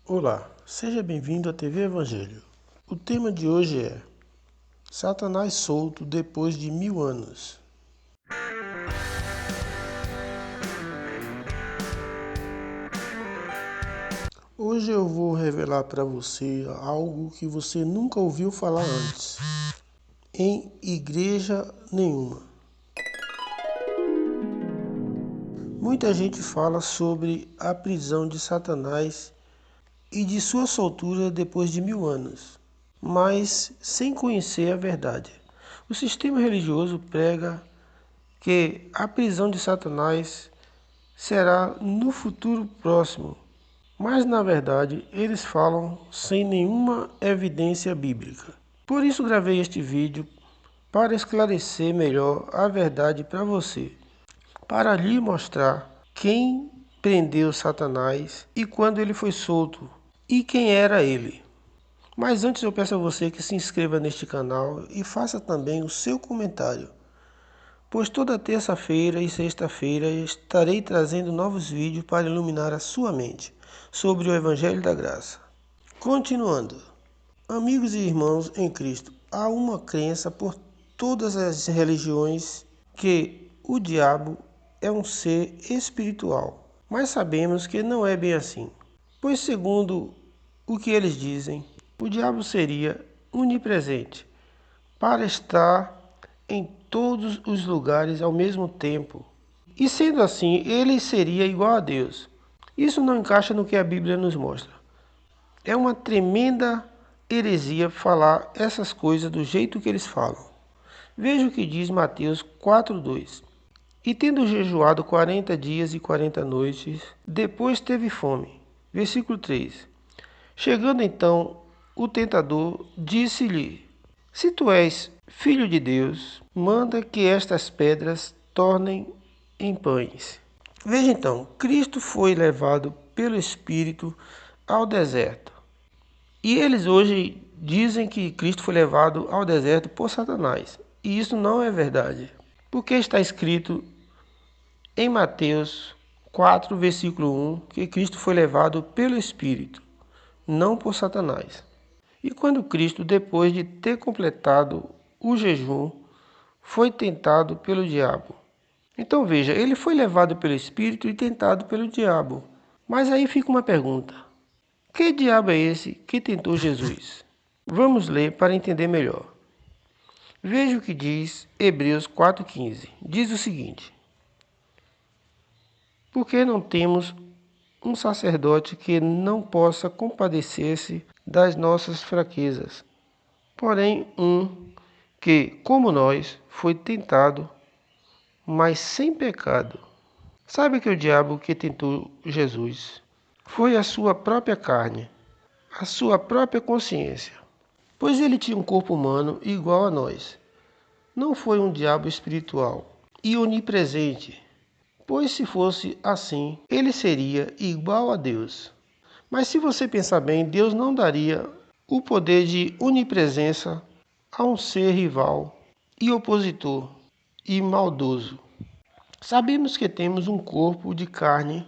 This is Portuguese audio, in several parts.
Olá, seja bem-vindo à TV Evangelho. O tema de hoje é Satanás solto depois de 1000 anos. Hoje eu vou revelar para você algo que você nunca ouviu falar antes, em igreja nenhuma. Muita gente fala sobre a prisão de Satanás e de sua soltura depois de 1000 anos, mas sem conhecer a verdade. O sistema religioso prega que a prisão de Satanás será no futuro próximo, mas na verdade eles falam sem nenhuma evidência bíblica. Por isso gravei este vídeo para esclarecer melhor a verdade para você, para lhe mostrar quem prendeu Satanás e quando ele foi solto e quem era ele. Mas antes eu peço a você que se inscreva neste canal e faça também o seu comentário, pois toda terça-feira e sexta-feira estarei trazendo novos vídeos para iluminar a sua mente sobre o Evangelho da Graça. Continuando, amigos e irmãos em Cristo, há uma crença por todas as religiões que o diabo é um ser espiritual, mas sabemos que não é bem assim, pois segundo o que eles dizem, o diabo seria onipresente para estar em todos os lugares ao mesmo tempo. E sendo assim, ele seria igual a Deus. Isso não encaixa no que a Bíblia nos mostra. É uma tremenda heresia falar essas coisas do jeito que eles falam. Veja o que diz Mateus 4:2. E tendo jejuado 40 dias e 40 noites, depois teve fome. Versículo 3. Chegando então o tentador, disse-lhe: Se tu és filho de Deus, manda que estas pedras tornem em pães. Veja então, Cristo foi levado pelo Espírito ao deserto. E eles hoje dizem que Cristo foi levado ao deserto por Satanás. E isso não é verdade. Porque está escrito em Mateus 4, versículo 1, que Cristo foi levado pelo Espírito, não por Satanás. E quando Cristo, depois de ter completado o jejum, foi tentado pelo diabo. Então veja, ele foi levado pelo Espírito e tentado pelo diabo. Mas aí fica uma pergunta: que diabo é esse que tentou Jesus? Vamos ler para entender melhor. Veja o que diz Hebreus 4,15. Diz o seguinte: Porque não temos um sacerdote que não possa compadecer-se das nossas fraquezas, porém que, como nós, foi tentado, mas sem pecado. Sabe que o diabo que tentou Jesus foi a sua própria carne, a sua própria consciência, pois ele tinha um corpo humano igual a nós. Não foi um diabo espiritual e onipresente, pois se fosse assim, ele seria igual a Deus. Mas se você pensar bem, Deus não daria o poder de onipresença a um ser rival e opositor e maldoso. Sabemos que temos um corpo de carne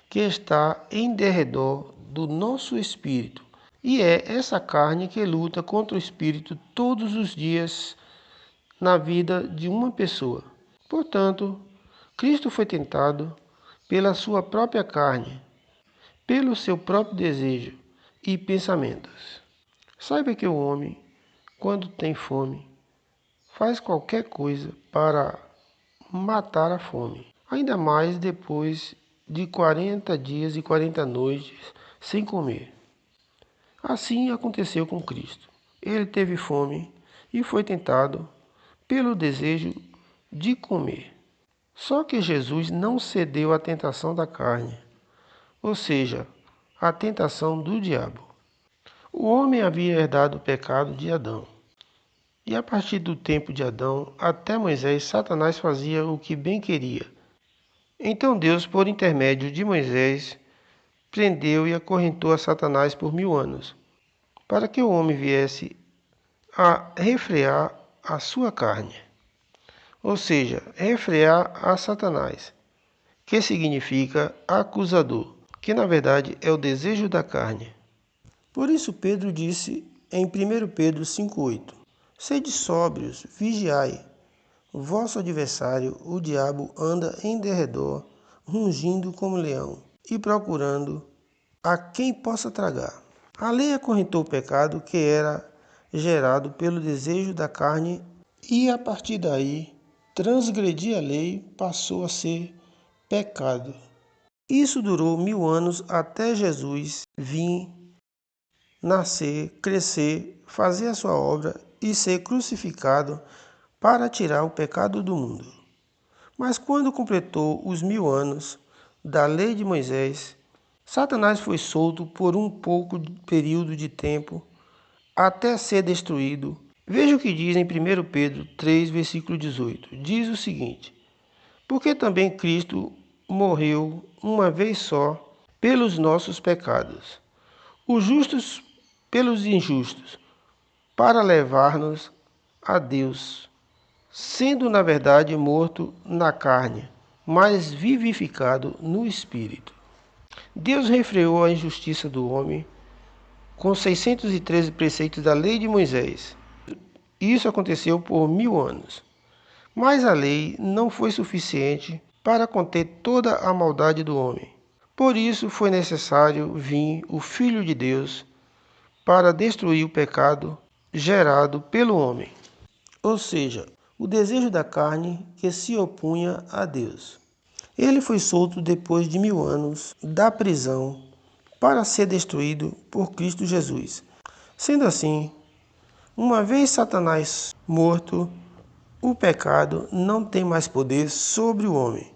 que está em derredor do nosso espírito, e é essa carne que luta contra o espírito todos os dias na vida de uma pessoa. Portanto, Cristo foi tentado pela sua própria carne, pelo seu próprio desejo e pensamentos. Saiba que o homem, quando tem fome, faz qualquer coisa para matar a fome. Ainda mais depois de 40 dias e 40 noites sem comer. Assim aconteceu com Cristo. Ele teve fome e foi tentado pelo desejo de comer. Só que Jesus não cedeu à tentação da carne, ou seja, à tentação do diabo. O homem havia herdado o pecado de Adão. E a partir do tempo de Adão até Moisés, Satanás fazia o que bem queria. Então Deus, por intermédio de Moisés, prendeu e acorrentou a Satanás por 1000 anos, para que o homem viesse a refrear a sua carne, ou seja, refrear a Satanás, que significa acusador, que na verdade é o desejo da carne. Por isso Pedro disse em 1 Pedro 5,8: Sede sóbrios, vigiai. Vosso adversário, o diabo, anda em derredor, rugindo como leão, e procurando a quem possa tragar. A lei acorrentou o pecado que era gerado pelo desejo da carne, e a partir daí, transgredir a lei passou a ser pecado. Isso durou 1000 anos até Jesus vir, nascer, crescer, fazer a sua obra e ser crucificado para tirar o pecado do mundo. Mas quando completou os 1000 anos da lei de Moisés, Satanás foi solto por um pouco período de tempo até ser destruído. Veja o que diz em 1 Pedro 3, versículo 18. Diz o seguinte: Porque também Cristo morreu uma vez só pelos nossos pecados, os justos pelos injustos, para levar-nos a Deus, sendo na verdade morto na carne, mas vivificado no espírito. Deus refreou a injustiça do homem com 613 preceitos da lei de Moisés. Isso aconteceu por 1000 anos. Mas a lei não foi suficiente para conter toda a maldade do homem. Por isso foi necessário vir o Filho de Deus para destruir o pecado gerado pelo homem, ou seja, o desejo da carne que se opunha a Deus. Ele foi solto depois de 1000 anos da prisão para ser destruído por Cristo Jesus. Sendo assim, uma vez Satanás morto, o pecado não tem mais poder sobre o homem.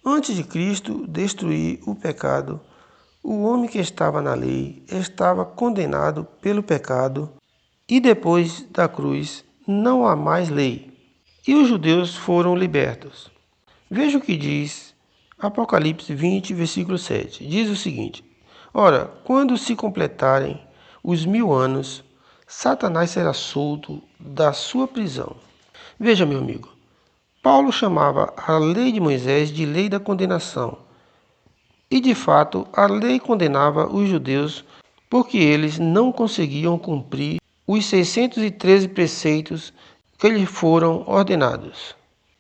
Antes de Cristo destruir o pecado, o homem que estava na lei estava condenado pelo pecado, e depois da cruz não há mais lei, e os judeus foram libertos. Veja o que diz Apocalipse 20, versículo 7. Diz o seguinte: Ora, quando se completarem os 1000 anos, Satanás será solto da sua prisão. Veja, meu amigo, Paulo chamava a lei de Moisés de lei da condenação. E de fato, a lei condenava os judeus porque eles não conseguiam cumprir os 613 preceitos que lhes foram ordenados.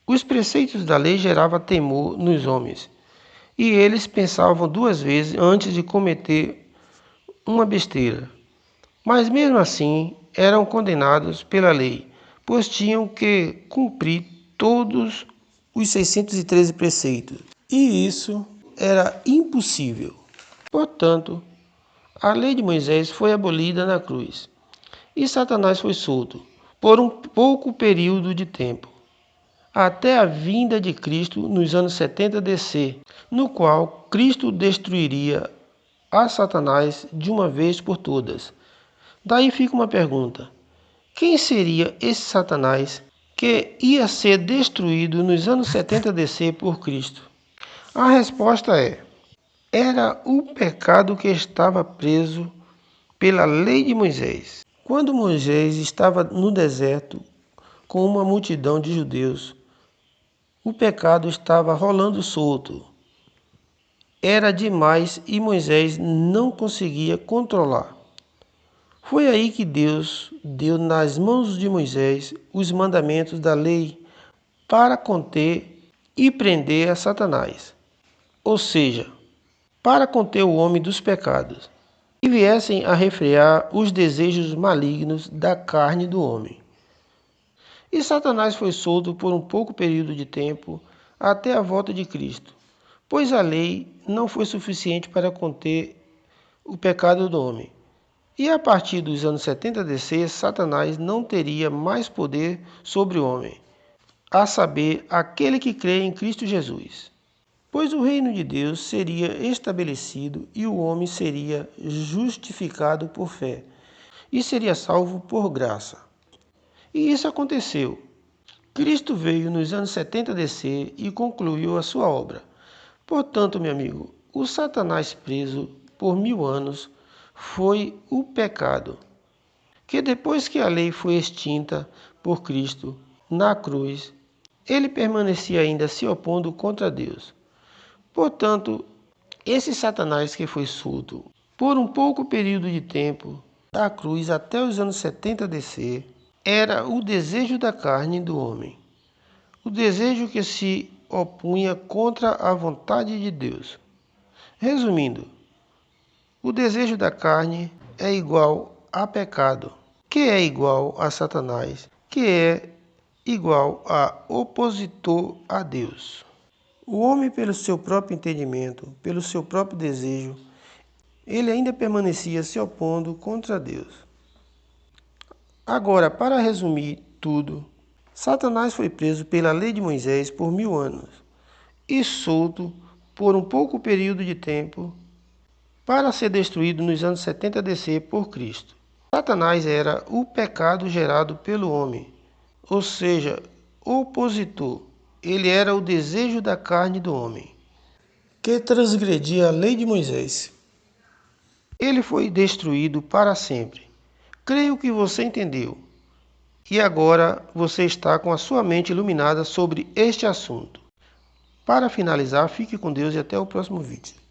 Os preceitos da lei geravam temor nos homens, e eles pensavam 2 vezes antes de cometer uma besteira. Mas mesmo assim, eram condenados pela lei, pois tinham que cumprir todos os 613 preceitos, e isso era impossível. Portanto, a lei de Moisés foi abolida na cruz, e Satanás foi solto por um pouco período de tempo, até a vinda de Cristo nos anos 70 DC, no qual Cristo destruiria a Satanás de uma vez por todas. Daí fica uma pergunta: quem seria esse Satanás que ia ser destruído nos anos 70 DC por Cristo? A resposta era o pecado que estava preso pela lei de Moisés. Quando Moisés estava no deserto com uma multidão de judeus, o pecado estava rolando solto. Era demais e Moisés não conseguia controlar. Foi aí que Deus deu nas mãos de Moisés os mandamentos da lei para conter e prender a Satanás, ou seja, para conter o homem dos pecados, e viessem a refrear os desejos malignos da carne do homem. E Satanás foi solto por um pouco período de tempo até a volta de Cristo, pois a lei não foi suficiente para conter o pecado do homem. E a partir dos anos 70 DC, Satanás não teria mais poder sobre o homem, a saber, aquele que crê em Cristo Jesus. Pois o reino de Deus seria estabelecido e o homem seria justificado por fé e seria salvo por graça. E isso aconteceu. Cristo veio nos anos 70 DC e concluiu a sua obra. Portanto, meu amigo, o Satanás preso por 1000 anos foi o pecado, que depois que a lei foi extinta por Cristo na cruz, ele permanecia ainda se opondo contra Deus. Portanto, esse Satanás que foi solto Por um pouco período de tempo, da cruz até os anos 70 DC, era o desejo da carne do homem, o desejo que se opunha contra a vontade de Deus. Resumindo, o desejo da carne é igual a pecado, que é igual a Satanás, que é igual a opositor a Deus. O homem, pelo seu próprio entendimento, pelo seu próprio desejo, ele ainda permanecia se opondo contra Deus. Agora, para resumir tudo, Satanás foi preso pela lei de Moisés por 1000 anos e solto por um pouco período de tempo para ser destruído nos anos 70 DC por Cristo. Satanás era o pecado gerado pelo homem, ou seja, opositor. Ele era o desejo da carne do homem, que transgredia a lei de Moisés. Ele foi destruído para sempre. Creio que você entendeu. E agora você está com a sua mente iluminada sobre este assunto. Para finalizar, fique com Deus e até o próximo vídeo.